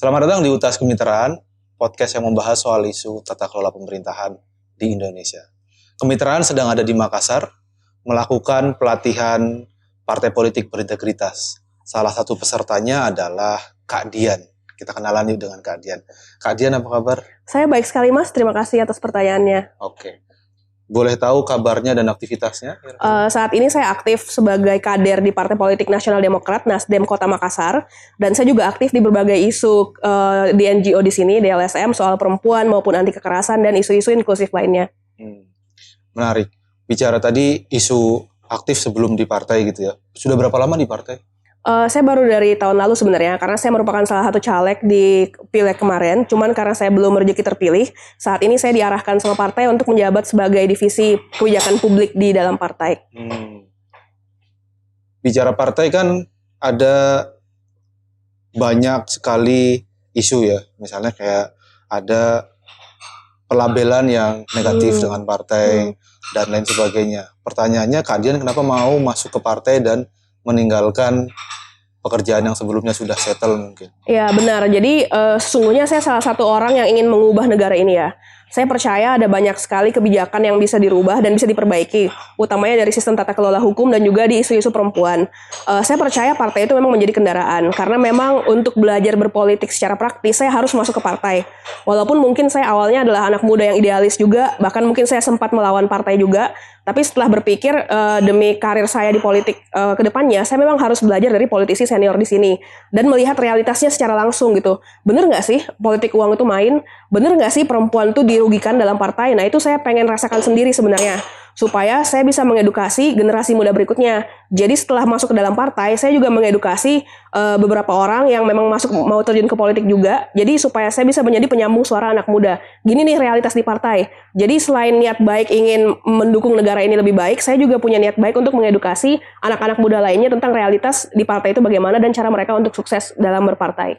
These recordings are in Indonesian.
Selamat datang di UTAS Kemitraan, podcast yang membahas soal isu tata kelola pemerintahan di Indonesia. Kemitraan sedang ada di Makassar, melakukan pelatihan partai politik berintegritas. Salah satu pesertanya adalah Kak Dian. Kita kenalan yuk dengan Kak Dian. Kak Dian, apa kabar? Saya baik sekali, Mas. Terima kasih atas pertanyaannya. Oke. Boleh tahu kabarnya dan aktivitasnya? Saat ini saya aktif sebagai kader di Partai Politik Nasional Demokrat Nasdem Kota Makassar, dan saya juga aktif di berbagai isu di NGO di sini, di LSM, soal perempuan maupun anti kekerasan dan isu-isu inklusif lainnya. Menarik. Bicara tadi isu aktif sebelum di partai gitu ya. Sudah berapa lama di partai? Saya baru dari tahun lalu sebenarnya, karena saya merupakan salah satu caleg di pileg kemarin. Cuman karena saya belum rezeki terpilih, saat ini saya diarahkan sama partai untuk menjabat sebagai divisi kebijakan publik di dalam partai. Bicara partai kan ada banyak sekali isu ya. Misalnya kayak ada pelabelan yang negatif dengan partai dan lain sebagainya. Pertanyaannya, Kak Dian kenapa mau masuk ke partai dan meninggalkan pekerjaan yang sebelumnya sudah settle mungkin? Ya benar, jadi sesungguhnya saya salah satu orang yang ingin mengubah negara ini ya. Saya percaya ada banyak sekali kebijakan yang bisa dirubah dan bisa diperbaiki, utamanya dari sistem tata kelola hukum dan juga di isu-isu perempuan. Saya percaya partai itu memang menjadi kendaraan, karena memang untuk belajar berpolitik secara praktis, saya harus masuk ke partai. Walaupun mungkin saya awalnya adalah anak muda yang idealis juga, bahkan mungkin saya sempat melawan partai juga, tapi setelah berpikir demi karir saya di politik ke depannya, saya memang harus belajar dari politisi senior di sini dan melihat realitasnya secara langsung gitu. Bener nggak sih politik uang itu main? Bener nggak sih perempuan tuh dirugikan dalam partai? Nah itu saya pengen rasakan sendiri sebenarnya, supaya saya bisa mengedukasi generasi muda berikutnya. Jadi setelah masuk ke dalam partai, saya juga mengedukasi beberapa orang yang memang mau terjun ke politik juga. Jadi supaya saya bisa menjadi penyambung suara anak muda. Gini nih realitas di partai. Jadi selain niat baik ingin mendukung negara ini lebih baik, saya juga punya niat baik untuk mengedukasi anak-anak muda lainnya tentang realitas di partai itu bagaimana dan cara mereka untuk sukses dalam berpartai.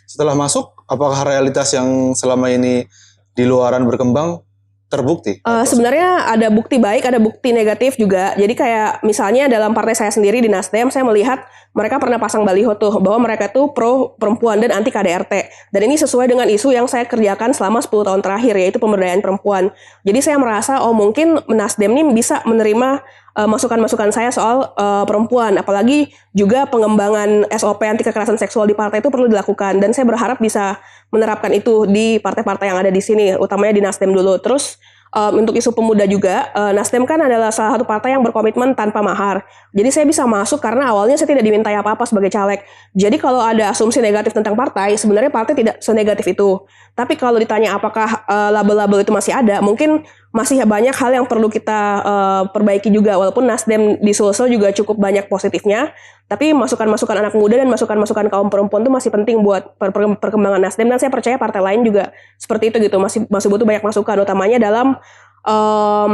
Setelah masuk, apakah realitas yang selama ini di luaran berkembang terbukti? Sebenarnya ada bukti baik, ada bukti negatif juga. Jadi kayak misalnya dalam partai saya sendiri di Nasdem, saya melihat mereka pernah pasang baliho tuh bahwa mereka tuh pro perempuan dan anti KDRT. Dan ini sesuai dengan isu yang saya kerjakan selama 10 tahun terakhir, yaitu pemberdayaan perempuan. Jadi saya merasa mungkin Nasdem ini bisa menerima masukan-masukan saya soal perempuan, apalagi juga pengembangan SOP anti kekerasan seksual di partai itu perlu dilakukan, dan saya berharap bisa menerapkan itu di partai-partai yang ada di sini, utamanya di Nasdem dulu. Terus untuk isu pemuda juga, Nasdem kan adalah salah satu partai yang berkomitmen tanpa mahar. Jadi saya bisa masuk karena awalnya saya tidak dimintai apa-apa sebagai caleg. Jadi kalau ada asumsi negatif tentang partai, sebenarnya partai tidak senegatif itu. Tapi kalau ditanya apakah label-label itu masih ada, mungkin masih banyak hal yang perlu kita perbaiki juga. Walaupun Nasdem di Sulsel juga cukup banyak positifnya, tapi masukan-masukan anak muda dan masukan-masukan kaum perempuan itu masih penting buat perkembangan Nasdem, dan saya percaya partai lain juga seperti itu gitu, masih butuh banyak masukan, utamanya dalam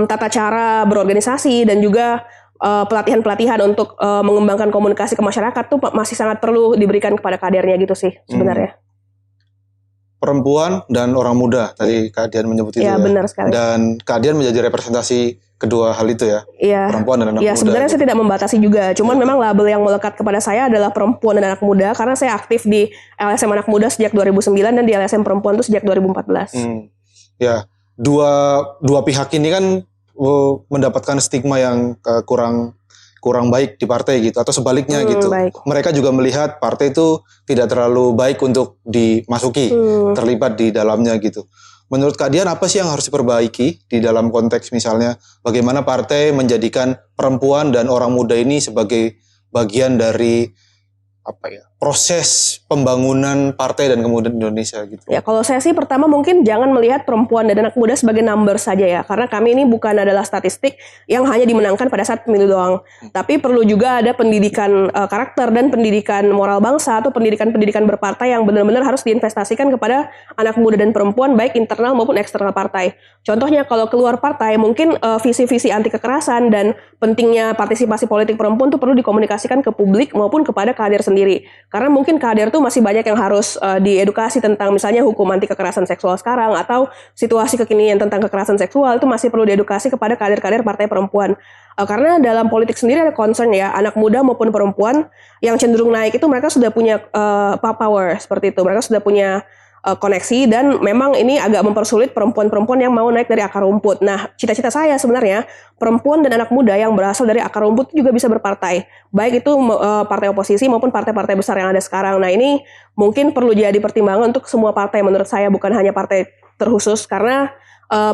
tata cara berorganisasi dan juga pelatihan-pelatihan untuk mengembangkan komunikasi ke masyarakat tuh masih sangat perlu diberikan kepada kadernya gitu sih sebenarnya. Perempuan dan orang muda, tadi Kak Dian menyebut itu ya. Benar sekali. Dan Kak Dian menjadi representasi kedua hal itu ya. Iya. Perempuan dan anak muda. Sebenarnya saya tidak membatasi juga. Cuman memang label yang melekat kepada saya adalah perempuan dan anak muda, karena saya aktif di LSM anak muda sejak 2009 dan di LSM perempuan itu sejak 2014. Ya, dua pihak ini kan mendapatkan stigma yang kurang baik di partai gitu, atau sebaliknya gitu. Baik. Mereka juga melihat partai itu tidak terlalu baik untuk dimasuki, terlibat di dalamnya gitu. Menurut Kak Dian, apa sih yang harus diperbaiki di dalam konteks misalnya bagaimana partai menjadikan perempuan dan orang muda ini sebagai bagian dari proses pembangunan partai dan kemudian Indonesia gitu? Ya, kalau saya sih pertama mungkin jangan melihat perempuan dan anak muda sebagai number saja ya, karena kami ini bukan adalah statistik yang hanya dimenangkan pada saat pemilu doang. Tapi perlu juga ada pendidikan karakter dan pendidikan moral bangsa, atau pendidikan berpartai yang benar-benar harus diinvestasikan kepada anak muda dan perempuan, baik internal maupun eksternal partai. Contohnya kalau keluar partai, mungkin visi-visi anti kekerasan dan pentingnya partisipasi politik perempuan itu perlu dikomunikasikan ke publik maupun kepada kader sendiri. Karena mungkin kader tuh masih banyak yang harus diedukasi tentang misalnya hukum anti kekerasan seksual sekarang atau situasi kekinian tentang kekerasan seksual itu masih perlu diedukasi kepada kader-kader partai perempuan. Karena dalam politik sendiri ada concern ya, anak muda maupun perempuan yang cenderung naik itu mereka sudah punya power seperti itu. Mereka sudah punya koneksi dan memang ini agak mempersulit perempuan-perempuan yang mau naik dari akar rumput. Nah, cita-cita saya sebenarnya perempuan dan anak muda yang berasal dari akar rumput juga bisa berpartai. Baik itu partai oposisi maupun partai-partai besar yang ada sekarang. Nah, ini mungkin perlu jadi pertimbangan untuk semua partai menurut saya, bukan hanya partai terkhusus karena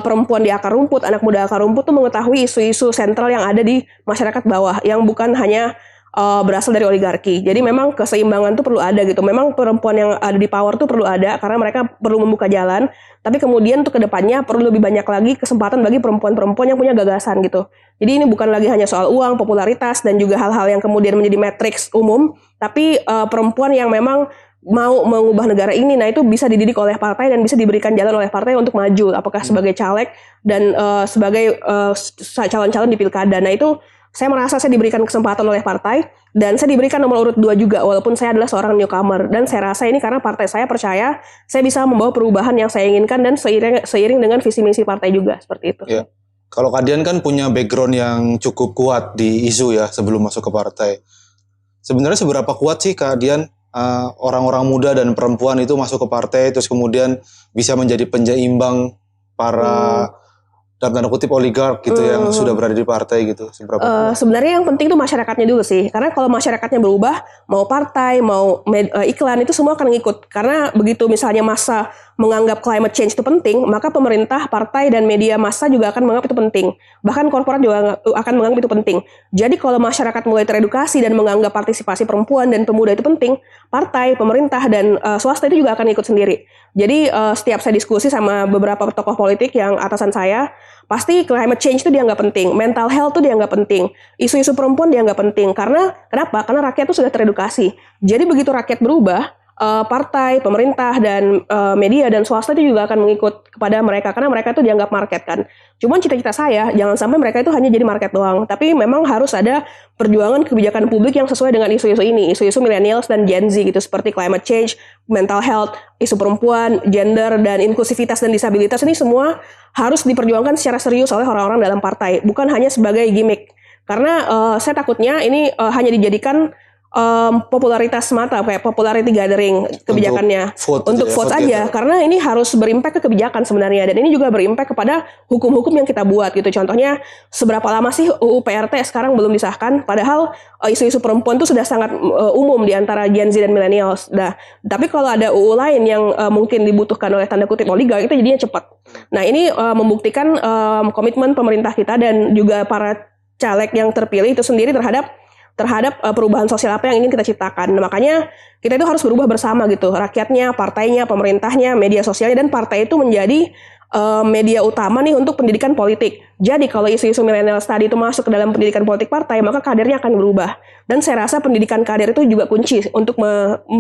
perempuan di akar rumput, anak muda akar rumput tuh mengetahui isu-isu sentral yang ada di masyarakat bawah yang bukan hanya berasal dari oligarki. Jadi memang keseimbangan tuh perlu ada gitu. Memang perempuan yang ada di power tuh perlu ada karena mereka perlu membuka jalan. Tapi kemudian untuk kedepannya perlu lebih banyak lagi kesempatan bagi perempuan-perempuan yang punya gagasan gitu. Jadi ini bukan lagi hanya soal uang, popularitas dan juga hal-hal yang kemudian menjadi matriks umum, tapi perempuan yang memang mau mengubah negara ini, nah itu bisa dididik oleh partai dan bisa diberikan jalan oleh partai untuk maju, apakah sebagai caleg dan sebagai calon-calon di pilkada. Nah itu saya merasa saya diberikan kesempatan oleh partai dan saya diberikan nomor urut 2 juga walaupun saya adalah seorang newcomer, dan saya rasa ini karena partai saya percaya saya bisa membawa perubahan yang saya inginkan dan seiring dengan visi misi partai juga seperti itu. Ya. Kalau Kak Dian kan punya background yang cukup kuat di isu ya sebelum masuk ke partai. Sebenarnya seberapa kuat sih Kak Dian orang-orang muda dan perempuan itu masuk ke partai terus kemudian bisa menjadi penyeimbang para dalam tanda kutip oligark gitu yang sudah berada di partai gitu? Sebenarnya yang penting itu masyarakatnya dulu sih, karena kalau masyarakatnya berubah, mau partai, mau iklan itu semua akan ngikut. Karena begitu misalnya massa menganggap climate change itu penting, maka pemerintah, partai, dan media massa juga akan menganggap itu penting. Bahkan korporat juga akan menganggap itu penting. Jadi kalau masyarakat mulai teredukasi dan menganggap partisipasi perempuan dan pemuda itu penting, partai, pemerintah, dan swasta itu juga akan ikut sendiri. Jadi setiap saya diskusi sama beberapa tokoh politik yang atasan saya, pasti climate change itu dianggap penting, mental health itu dianggap penting, isu-isu perempuan dianggap penting. Karena kenapa? Karena rakyat itu sudah teredukasi. Jadi begitu rakyat berubah, partai, pemerintah, dan media dan swasta itu juga akan mengikut kepada mereka karena mereka itu dianggap market kan. Cuman cita-cita saya jangan sampai mereka itu hanya jadi market doang, tapi memang harus ada perjuangan kebijakan publik yang sesuai dengan isu-isu ini, isu-isu millennials dan Gen Z gitu, seperti climate change, mental health, isu perempuan, gender, dan inklusivitas dan disabilitas. Ini semua harus diperjuangkan secara serius oleh orang-orang dalam partai, bukan hanya sebagai gimmick. Karena saya takutnya ini hanya dijadikan popularitas semata, kayak popularity gathering kebijakannya untuk vote aja, karena ini harus berimpact ke kebijakan sebenarnya, dan ini juga berimpact kepada hukum-hukum yang kita buat gitu. Contohnya seberapa lama sih UU PRT sekarang belum disahkan, padahal isu-isu perempuan itu sudah sangat umum di antara Gen Z dan millennials. Nah, tapi kalau ada UU lain yang mungkin dibutuhkan oleh tanda kutip oligark, itu jadinya cepat. Nah, ini membuktikan komitmen pemerintah kita dan juga para caleg yang terpilih itu sendiri terhadap perubahan sosial apa yang ingin kita ciptakan. Nah, makanya kita itu harus berubah bersama gitu. Rakyatnya, partainya, pemerintahnya, media sosialnya, dan partai itu menjadi media utama nih untuk pendidikan politik. Jadi kalau isu-isu milenial tadi itu masuk ke dalam pendidikan politik partai, maka kadernya akan berubah. Dan saya rasa pendidikan kader itu juga kunci untuk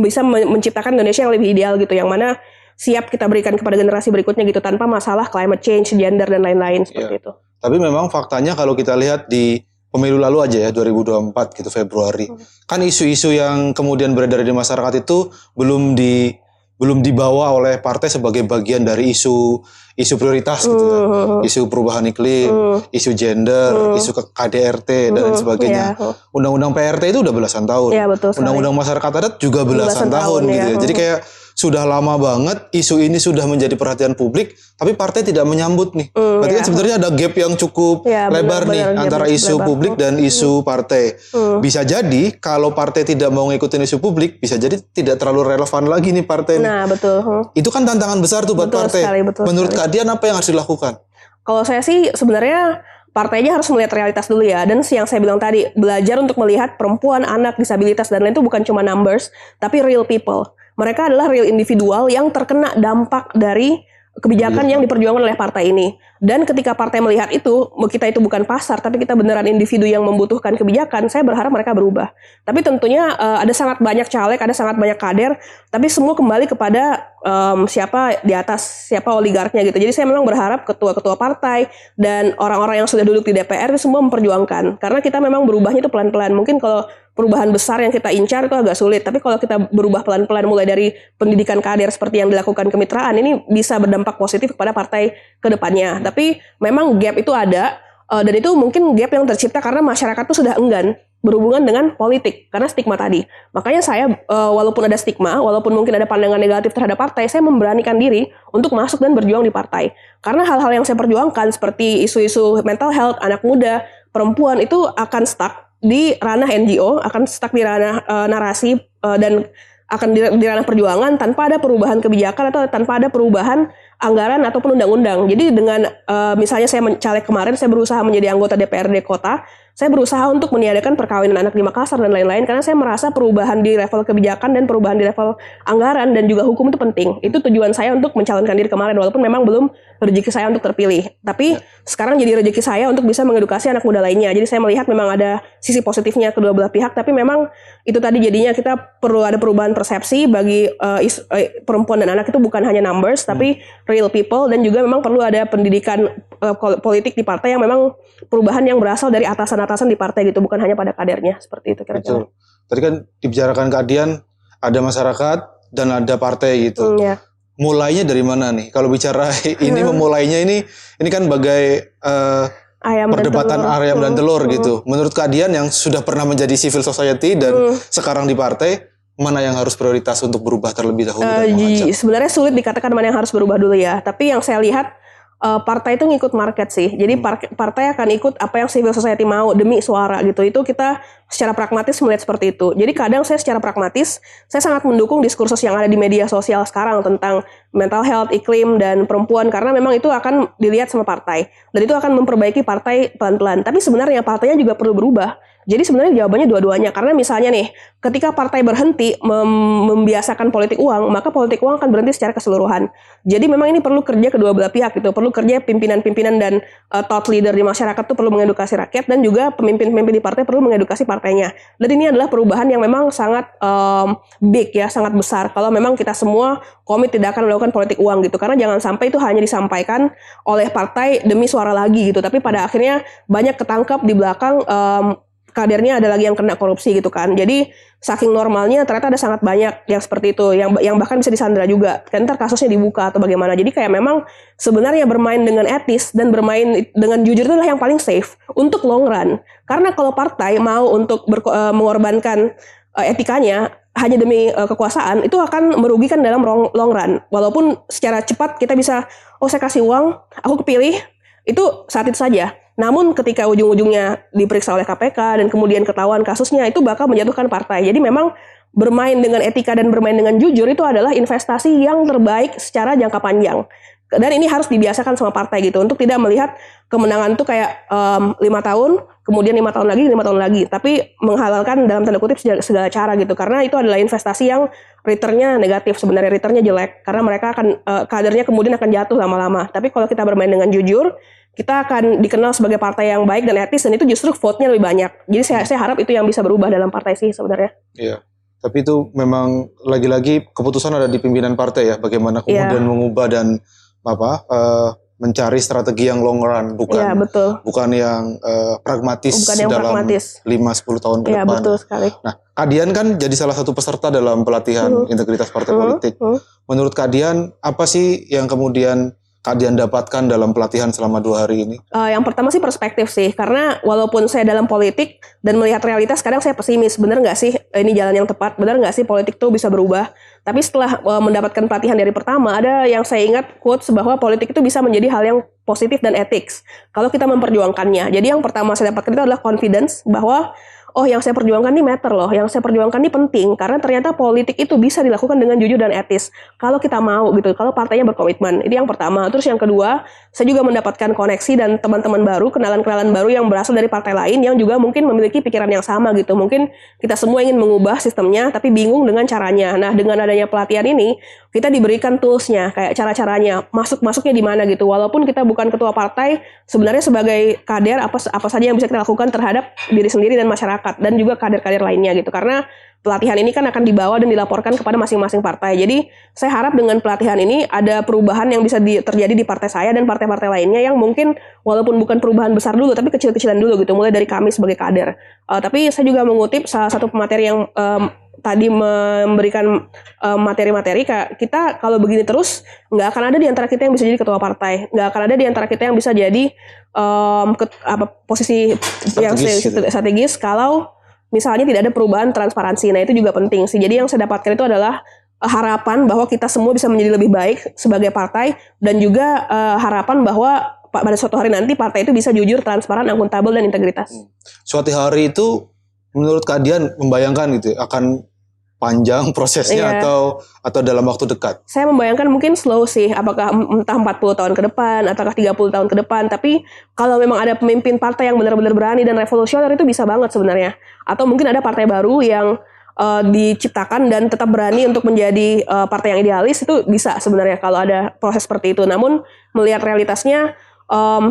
bisa menciptakan Indonesia yang lebih ideal gitu, yang mana siap kita berikan kepada generasi berikutnya gitu, tanpa masalah climate change, gender, dan lain-lain seperti itu. Tapi memang faktanya kalau kita lihat di pemilu lalu aja ya 2024 gitu Februari. Kan isu-isu yang kemudian beredar di masyarakat itu belum dibawa oleh partai sebagai bagian dari isu prioritas gitu ya. Isu perubahan iklim, isu gender, isu KDRT dan lain sebagainya. Undang-undang PRT itu udah belasan tahun. Ya, betul sekali. Undang-undang masyarakat adat juga belasan tahun gitu ya. Jadi kayak sudah lama banget isu ini sudah menjadi perhatian publik, tapi partai tidak menyambut nih. Berarti kan sebenarnya ada gap yang cukup lebar nih antara isu publik dan isu partai. Bisa jadi kalau partai tidak mau ngikutin isu publik, bisa jadi tidak terlalu relevan lagi nih partai. Nah, betul. Itu kan tantangan besar tuh buat partai. Menurut Kak Dian apa yang harus dilakukan? Kalau saya sih sebenarnya partainya harus melihat realitas dulu ya. Dan yang saya bilang tadi, belajar untuk melihat perempuan, anak, disabilitas, dan lain itu bukan cuma numbers, tapi real people. Mereka adalah real individual yang terkena dampak dari kebijakan yang diperjuangkan oleh partai ini. Dan ketika partai melihat itu, kita itu bukan pasar, tapi kita beneran individu yang membutuhkan kebijakan, saya berharap mereka berubah. Tapi tentunya ada sangat banyak caleg, ada sangat banyak kader, tapi semua kembali kepada siapa di atas, siapa oligarknya gitu. Jadi saya memang berharap ketua-ketua partai dan orang-orang yang sudah duduk di DPR itu semua memperjuangkan. Karena kita memang berubahnya itu pelan-pelan. Mungkin kalau perubahan besar yang kita incar itu agak sulit. Tapi kalau kita berubah pelan-pelan mulai dari pendidikan kader seperti yang dilakukan kemitraan, ini bisa berdampak positif kepada partai ke depannya. Tapi memang gap itu ada, dan itu mungkin gap yang tercipta karena masyarakat tuh sudah enggan berhubungan dengan politik karena stigma tadi. Makanya saya walaupun ada stigma, walaupun mungkin ada pandangan negatif terhadap partai, saya memberanikan diri untuk masuk dan berjuang di partai. Karena hal-hal yang saya perjuangkan seperti isu-isu mental health, anak muda, perempuan itu akan stuck di ranah NGO, akan stuck di ranah narasi dan akan di ranah perjuangan tanpa ada perubahan kebijakan atau tanpa ada perubahan anggaran ataupun undang-undang. Jadi dengan misalnya saya caleg kemarin, saya berusaha menjadi anggota DPRD kota, saya berusaha untuk meniadakan perkawinan anak di Makassar dan lain-lain karena saya merasa perubahan di level kebijakan dan perubahan di level anggaran dan juga hukum itu penting. Itu tujuan saya untuk mencalonkan diri kemarin walaupun memang belum rezeki saya untuk terpilih. Tapi sekarang jadi rezeki saya untuk bisa mengedukasi anak muda lainnya. Jadi saya melihat memang ada sisi positifnya kedua belah pihak, tapi memang itu tadi jadinya kita perlu ada perubahan persepsi bagi perempuan dan anak itu bukan hanya numbers tapi real people, dan juga memang perlu ada pendidikan politik di partai yang memang perubahan yang berasal dari atasan-atasan di partai gitu, bukan hanya pada kadernya, seperti itu kira-kira. Betul. Tadi kan dibicarakan keadilan, ada masyarakat dan ada partai gitu. Ya. Mulainya dari mana nih? Kalau bicara ini memulainya ini kan bagai perdebatan ayam dan telur gitu. Menurut keadilan yang sudah pernah menjadi civil society dan sekarang di partai, mana yang harus prioritas untuk berubah terlebih dahulu? Sebenarnya sulit dikatakan mana yang harus berubah dulu ya. Tapi yang saya lihat partai itu ngikut market sih. Jadi partai akan ikut apa yang civil society mau demi suara gitu. Itu kita secara pragmatis melihat seperti itu. Jadi kadang saya secara pragmatis, saya sangat mendukung diskursus yang ada di media sosial sekarang tentang mental health, iklim, dan perempuan. Karena memang itu akan dilihat sama partai. Dan itu akan memperbaiki partai pelan-pelan. Tapi sebenarnya partainya juga perlu berubah. Jadi sebenarnya jawabannya dua-duanya. Karena misalnya nih, ketika partai berhenti membiasakan politik uang, maka politik uang akan berhenti secara keseluruhan. Jadi memang ini perlu kerja kedua belah pihak gitu. Perlu kerja pimpinan-pimpinan dan thought leader di masyarakat tuh perlu mengedukasi rakyat, dan juga pemimpin-pemimpin di partai perlu mengedukasi partainya. Dan ini adalah perubahan yang memang sangat big ya, sangat besar. Kalau memang kita semua komit tidak akan melakukan politik uang gitu. Karena jangan sampai itu hanya disampaikan oleh partai demi suara lagi gitu. Tapi pada akhirnya banyak ketangkap di belakang kadernya ada lagi yang kena korupsi gitu kan. Jadi saking normalnya ternyata ada sangat banyak yang seperti itu, yang bahkan bisa disandra juga. Kan ntar kasusnya dibuka atau bagaimana. Jadi kayak memang sebenarnya bermain dengan etis dan bermain dengan jujur itu adalah yang paling safe untuk long run. Karena kalau partai mau untuk mengorbankan etikanya hanya demi kekuasaan, itu akan merugikan dalam long run. Walaupun secara cepat kita bisa, oh saya kasih uang, aku kepilih, itu saat itu saja. Namun ketika ujung-ujungnya diperiksa oleh KPK dan kemudian ketahuan kasusnya, itu bakal menjatuhkan partai. Jadi memang bermain dengan etika dan bermain dengan jujur itu adalah investasi yang terbaik secara jangka panjang. Dan ini harus dibiasakan sama partai gitu, untuk tidak melihat kemenangan itu kayak 5 tahun, kemudian 5 tahun lagi, 5 tahun lagi. Tapi menghalalkan dalam tanda kutip segala cara gitu. Karena itu adalah investasi yang returnnya negatif, sebenarnya returnnya jelek. Karena mereka akan, kadernya kemudian akan jatuh lama-lama. Tapi kalau kita bermain dengan jujur, kita akan dikenal sebagai partai yang baik dan etis, dan itu justru vote-nya lebih banyak. Jadi saya harap itu yang bisa berubah dalam partai sih sebenarnya. Iya. Tapi itu memang lagi-lagi keputusan ada di pimpinan partai ya, bagaimana kemudian mengubah dan mencari strategi yang long run, bukan yang pragmatis dalam 5-10 tahun ke depan. Iya, betul sekali. Nah, Kadian kan jadi salah satu peserta dalam pelatihan integritas partai politik. Menurut Kadian, apa sih yang kemudian Kadian dapatkan dalam pelatihan selama 2 hari ini? Yang pertama sih perspektif sih, karena walaupun saya dalam politik dan melihat realitas, kadang saya pesimis, benar nggak sih ini jalan yang tepat, benar nggak sih politik tuh bisa berubah. Tapi setelah mendapatkan pelatihan dari pertama, ada yang saya ingat quotes bahwa politik itu bisa menjadi hal yang positif dan ethics kalau kita memperjuangkannya. Jadi yang pertama saya dapatkan itu adalah confidence bahwa oh yang saya perjuangkan ini matter loh, yang saya perjuangkan ini penting, karena ternyata politik itu bisa dilakukan dengan jujur dan etis kalau kita mau gitu, kalau partainya berkomitmen. Itu yang pertama. Terus yang kedua, saya juga mendapatkan koneksi dan teman-teman baru, kenalan-kenalan baru yang berasal dari partai lain yang juga mungkin memiliki pikiran yang sama gitu. Mungkin kita semua ingin mengubah sistemnya tapi bingung dengan caranya. Nah, dengan adanya pelatihan ini, kita diberikan toolsnya, kayak cara-caranya, masuknya di mana gitu. Walaupun kita bukan ketua partai, sebenarnya sebagai kader apa saja yang bisa kita lakukan terhadap diri sendiri dan masyarakat, dan juga kader-kader lainnya gitu. Karena pelatihan ini kan akan dibawa dan dilaporkan kepada masing-masing partai. Jadi saya harap dengan pelatihan ini ada perubahan yang bisa terjadi di partai saya dan partai-partai lainnya yang mungkin walaupun bukan perubahan besar dulu tapi kecil-kecilan dulu gitu, mulai dari kami sebagai kader. Tapi saya juga mengutip salah satu pemateri yang tadi memberikan materi-materi, kita kalau begini terus nggak akan ada di antara kita yang bisa jadi ketua partai, nggak akan ada di antara kita yang bisa jadi posisi yang strategis kalau misalnya tidak ada perubahan transparansi. Nah itu juga penting sih. Jadi yang saya dapatkan itu adalah harapan bahwa kita semua bisa menjadi lebih baik sebagai partai, dan juga harapan bahwa pada suatu hari nanti partai itu bisa jujur, transparan, akuntabel, dan integritas. Suatu hari itu menurut Kak Dian membayangkan gitu akan panjang prosesnya atau dalam waktu dekat? Saya membayangkan mungkin slow sih, apakah entah 40 tahun ke depan ataukah 30 tahun ke depan, tapi kalau memang ada pemimpin partai yang benar-benar berani dan revolusioner itu bisa banget sebenarnya. Atau mungkin ada partai baru yang diciptakan dan tetap berani untuk menjadi partai yang idealis, itu bisa sebenarnya kalau ada proses seperti itu. Namun melihat realitasnya,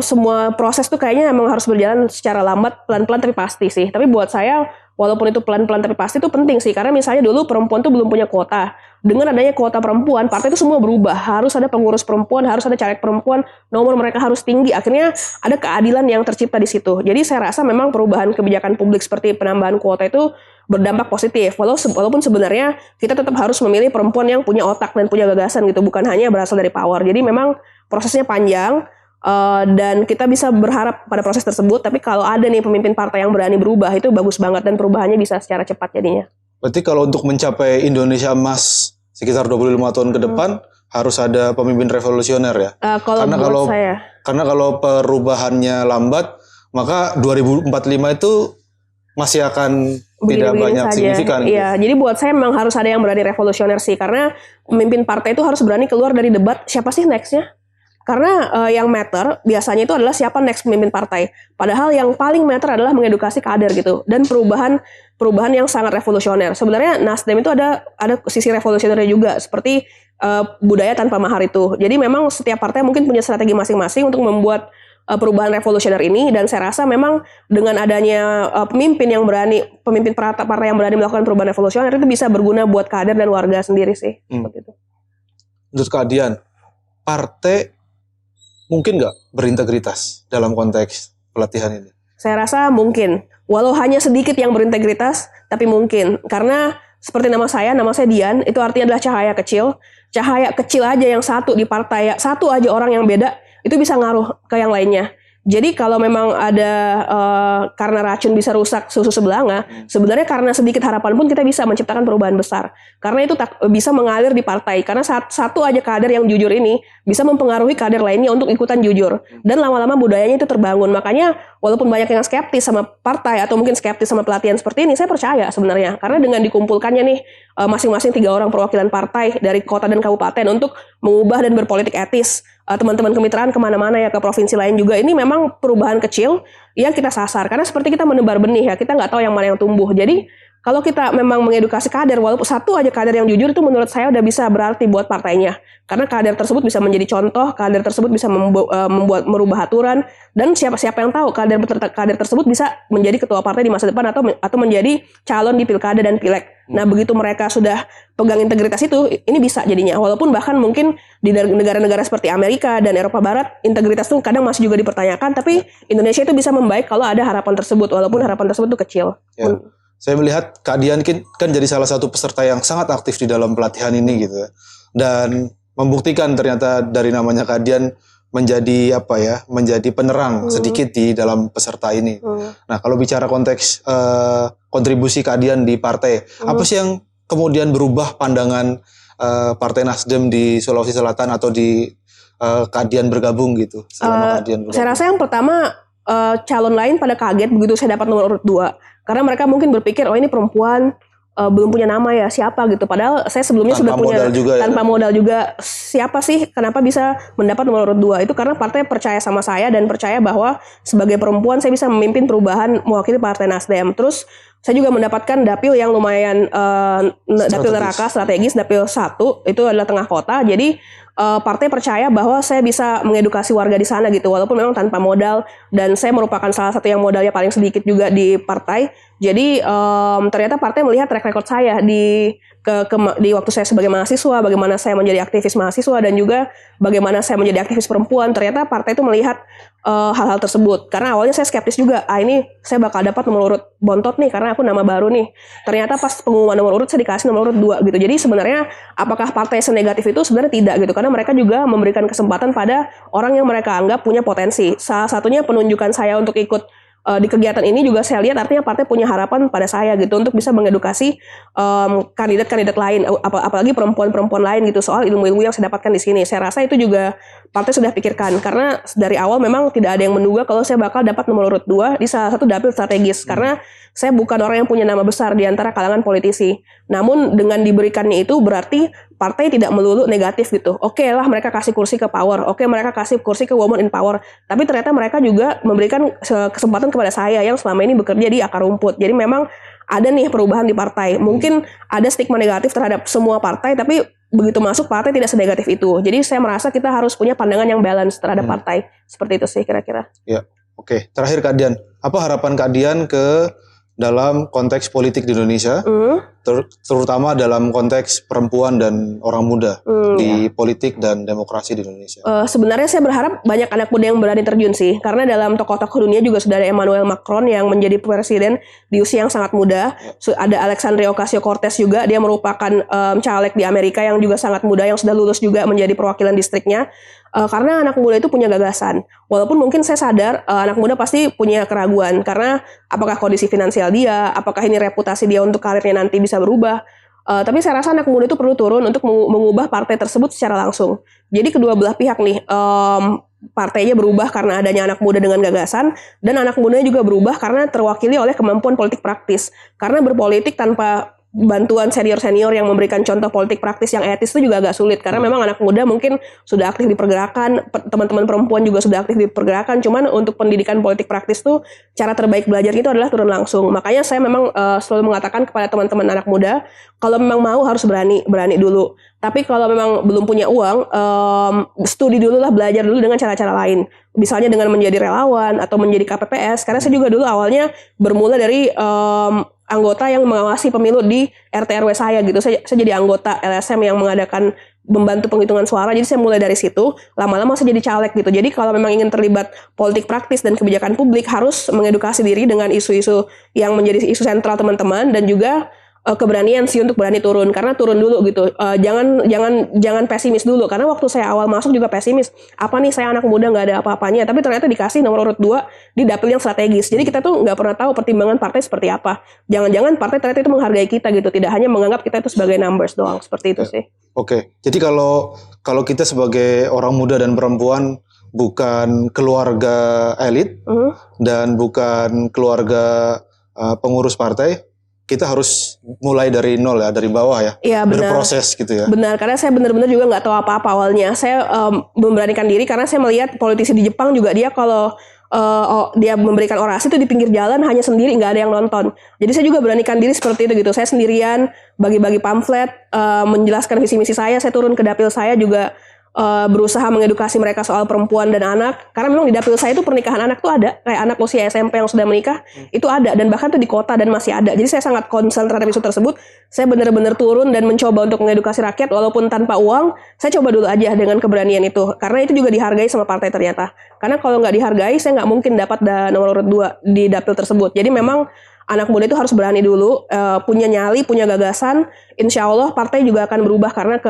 semua proses tuh kayaknya emang harus berjalan secara lambat, pelan-pelan tapi pasti sih. Tapi buat saya, walaupun itu pelan-pelan tapi pasti itu penting sih, karena misalnya dulu perempuan tuh belum punya kuota. Dengan adanya kuota perempuan, partai itu semua berubah. Harus ada pengurus perempuan, harus ada caleg perempuan, nomor mereka harus tinggi. Akhirnya ada keadilan yang tercipta di situ. Jadi saya rasa memang perubahan kebijakan publik seperti penambahan kuota itu berdampak positif. Walaupun sebenarnya kita tetap harus memilih perempuan yang punya otak dan punya gagasan gitu, bukan hanya berasal dari power. Jadi memang prosesnya panjang. Dan kita bisa berharap pada proses tersebut, tapi kalau ada nih pemimpin partai yang berani berubah, itu bagus banget dan perubahannya bisa secara cepat jadinya. Berarti kalau untuk mencapai Indonesia Emas sekitar 25 tahun ke depan harus ada pemimpin revolusioner ya? Karena kalau perubahannya lambat, maka 2045 itu masih akan tidak banyak saja. Signifikan. Iya, jadi buat saya memang harus ada yang berani revolusioner sih, karena pemimpin partai itu harus berani keluar dari debat siapa sih nextnya. Karena yang matter biasanya itu adalah siapa next pemimpin partai. Padahal yang paling matter adalah mengedukasi kader gitu, dan perubahan yang sangat revolusioner. Sebenarnya Nasdem itu ada sisi revolusionernya juga, seperti budaya tanpa mahar itu. Jadi memang setiap partai mungkin punya strategi masing-masing untuk membuat perubahan revolusioner ini, dan saya rasa memang dengan adanya pemimpin partai yang berani melakukan perubahan revolusioner itu bisa berguna buat kader dan warga sendiri sih. Seperti itu. Menurut Kak Dian, partai mungkin nggak berintegritas dalam konteks pelatihan ini? Saya rasa mungkin, walau hanya sedikit yang berintegritas, tapi mungkin. Karena seperti nama saya Dian, itu artinya adalah cahaya kecil. Cahaya kecil aja yang satu di partai, satu aja orang yang beda, itu bisa ngaruh ke yang lainnya. Jadi kalau memang ada karena racun bisa rusak susu sebelanga, sebenarnya karena sedikit harapan pun kita bisa menciptakan perubahan besar. Karena itu bisa mengalir di partai. Karena satu aja kader yang jujur ini bisa mempengaruhi kader lainnya untuk ikutan jujur. Dan lama-lama budayanya itu terbangun. Makanya walaupun banyak yang skeptis sama partai atau mungkin skeptis sama pelatihan seperti ini, saya percaya sebenarnya. Karena dengan dikumpulkannya nih masing-masing 3 orang perwakilan partai dari kota dan kabupaten untuk mengubah dan berpolitik etis, teman-teman kemitraan kemana-mana ya, ke provinsi lain juga, ini memang perubahan kecil yang kita sasar. Karena seperti kita menebar benih ya, kita nggak tahu yang mana yang tumbuh. Jadi kalau kita memang mengedukasi kader, walaupun satu aja kader yang jujur, itu menurut saya udah bisa berarti buat partainya. Karena kader tersebut bisa menjadi contoh, kader tersebut bisa merubah aturan, dan siapa yang tahu kader tersebut bisa menjadi ketua partai di masa depan atau menjadi calon di pilkada dan pileg. Nah begitu mereka sudah pegang integritas itu, ini bisa jadinya. Walaupun bahkan mungkin di negara-negara seperti Amerika dan Eropa Barat, integritas tuh kadang masih juga dipertanyakan, tapi Indonesia itu bisa membaik kalau ada harapan tersebut, walaupun harapan tersebut tuh kecil. Ya. Saya melihat Kak Dian kan jadi salah satu peserta yang sangat aktif di dalam pelatihan ini gitu, dan membuktikan ternyata dari namanya Kak Dian menjadi menjadi penerang sedikit di dalam peserta ini. Nah kalau bicara konteks kontribusi Kak Dian di partai, apa sih yang kemudian berubah pandangan Partai Nasdem di Sulawesi Selatan atau di Kak Dian bergabung gitu? Selama Kak Dian bergabung? Saya rasa yang pertama, calon lain pada kaget begitu saya dapat nomor urut 2. Karena mereka mungkin berpikir, oh ini perempuan belum punya nama ya, siapa gitu. Padahal saya sebelumnya sudah punya tanpa modal juga. Siapa sih, kenapa bisa mendapat nomor urut 2? Itu karena partai percaya sama saya dan percaya bahwa sebagai perempuan saya bisa memimpin perubahan mewakili Partai Nasdem. Terus saya juga mendapatkan dapil yang lumayan dapil Strategis. neraka strategis, dapil 1 itu adalah tengah kota. Jadi partai percaya bahwa saya bisa mengedukasi warga di sana gitu, walaupun memang tanpa modal, dan saya merupakan salah satu yang modalnya paling sedikit juga di partai. Jadi ternyata partai melihat track record saya di waktu saya sebagai mahasiswa, bagaimana saya menjadi aktivis mahasiswa, dan juga bagaimana saya menjadi aktivis perempuan. Ternyata partai itu melihat hal-hal tersebut. Karena awalnya saya skeptis juga, ini saya bakal dapat nomor urut bontot nih karena aku nama baru nih. Ternyata pas pengumuman nomor urut saya dikasih nomor urut 2 gitu. Jadi sebenarnya apakah partai senegatif itu? Sebenarnya tidak gitu. Karena mereka juga memberikan kesempatan pada orang yang mereka anggap punya potensi. Salah satunya penunjukan saya untuk ikut di kegiatan ini juga saya lihat artinya partai punya harapan pada saya gitu untuk bisa mengedukasi kandidat-kandidat lain, apalagi perempuan-perempuan lain gitu soal ilmu-ilmu yang saya dapatkan di sini. Saya rasa itu juga partai sudah pikirkan karena dari awal memang tidak ada yang menduga kalau saya bakal dapat nomor urut 2 di salah satu dapil strategis karena saya bukan orang yang punya nama besar di antara kalangan politisi. Namun dengan diberikannya itu berarti partai tidak melulu negatif gitu. Oke lah mereka kasih kursi ke power, oke mereka kasih kursi ke woman in power. Tapi ternyata mereka juga memberikan kesempatan kepada saya yang selama ini bekerja di akar rumput. Jadi memang ada nih perubahan di partai. Mungkin ada stigma negatif terhadap semua partai, tapi begitu masuk partai tidak senegatif itu. Jadi saya merasa kita harus punya pandangan yang balance terhadap partai. Seperti itu sih kira-kira. Ya, oke. Terakhir Kak Dian, apa harapan Kak Dian dalam konteks politik di Indonesia, terutama dalam konteks perempuan dan orang muda di politik dan demokrasi di Indonesia? Sebenarnya saya berharap banyak anak muda yang berani terjun sih, karena dalam tokoh-tokoh dunia juga sudah ada Emmanuel Macron yang menjadi presiden di usia yang sangat muda. Ada Alexandria Ocasio-Cortez juga, dia merupakan caleg di Amerika yang juga sangat muda, yang sudah lulus juga menjadi perwakilan distriknya. Karena anak muda itu punya gagasan. Walaupun mungkin saya sadar anak muda pasti punya keraguan karena apakah kondisi finansial dia, apakah ini reputasi dia untuk karirnya nanti bisa berubah. Tapi saya rasa anak muda itu perlu turun untuk mengubah partai tersebut secara langsung. Jadi kedua belah pihak nih, partainya berubah karena adanya anak muda dengan gagasan, dan anak mudanya juga berubah karena terwakili oleh kemampuan politik praktis. Karena berpolitik tanpa bantuan senior-senior yang memberikan contoh politik praktis yang etis itu juga agak sulit karena memang anak muda mungkin sudah aktif di pergerakan, teman-teman perempuan juga sudah aktif di pergerakan, cuman untuk pendidikan politik praktis tuh cara terbaik belajar itu adalah turun langsung. Makanya saya memang selalu mengatakan kepada teman-teman anak muda, kalau memang mau harus berani dulu. Tapi kalau memang belum punya uang, studi dulu lah, belajar dulu dengan cara-cara lain. Misalnya dengan menjadi relawan atau menjadi KPPS. Karena saya juga dulu awalnya bermula dari anggota yang mengawasi pemilu di RT RW saya gitu. Saya jadi anggota LSM yang mengadakan membantu penghitungan suara. Jadi saya mulai dari situ. Lama-lama saya jadi caleg gitu. Jadi kalau memang ingin terlibat politik praktis dan kebijakan publik, harus mengedukasi diri dengan isu-isu yang menjadi isu sentral teman-teman, dan juga keberanian sih untuk berani turun, karena turun dulu gitu. Jangan pesimis dulu, karena waktu saya awal masuk juga pesimis. Apa nih, saya anak muda nggak ada apa-apanya, tapi ternyata dikasih nomor urut 2 di dapil yang strategis. Jadi kita tuh nggak pernah tahu pertimbangan partai seperti apa. Jangan-jangan partai ternyata itu menghargai kita gitu, tidak hanya menganggap kita itu sebagai numbers doang. Seperti itu sih. Oke. Jadi kalau kita sebagai orang muda dan perempuan bukan keluarga elit dan bukan keluarga pengurus partai, kita harus mulai dari nol ya, dari bawah ya. Iya, benar. Berproses gitu ya. Benar, karena saya benar-benar juga nggak tahu apa-apa awalnya. Saya memberanikan diri karena saya melihat politisi di Jepang juga, dia kalau dia memberikan orasi itu di pinggir jalan hanya sendiri, nggak ada yang nonton. Jadi saya juga beranikan diri seperti itu gitu. Saya sendirian bagi-bagi pamflet, menjelaskan visi misi saya turun ke dapil saya juga. Berusaha mengedukasi mereka soal perempuan dan anak, karena memang di dapil saya itu pernikahan anak tuh ada, kayak anak usia SMP yang sudah menikah itu ada, dan bahkan tuh di kota dan masih ada. Jadi saya sangat concern terhadap isu tersebut. Saya benar-benar turun dan mencoba untuk mengedukasi rakyat walaupun tanpa uang. Saya coba dulu aja dengan keberanian itu, karena itu juga dihargai sama partai ternyata. Karena kalau nggak dihargai, saya nggak mungkin dapat nomor urut 2 di dapil tersebut. Jadi memang anak muda itu harus berani dulu, punya nyali, punya gagasan. Insya Allah partai juga akan berubah karena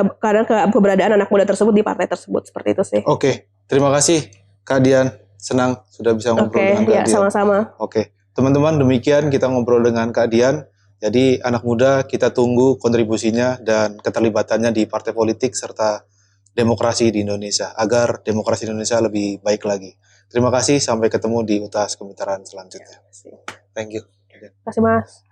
keberadaan anak muda tersebut di partai tersebut. Seperti itu sih. Oke, terima kasih Kak Dian. Senang sudah bisa ngobrol dengan Kak Dian. Oke, sama-sama. Oke, teman-teman, demikian kita ngobrol dengan Kak Dian. Jadi anak muda, kita tunggu kontribusinya dan keterlibatannya di partai politik serta demokrasi di Indonesia, agar demokrasi Indonesia lebih baik lagi. Terima kasih, sampai ketemu di UTAS Kemitraan selanjutnya. Thank you. Terima kasih Mas.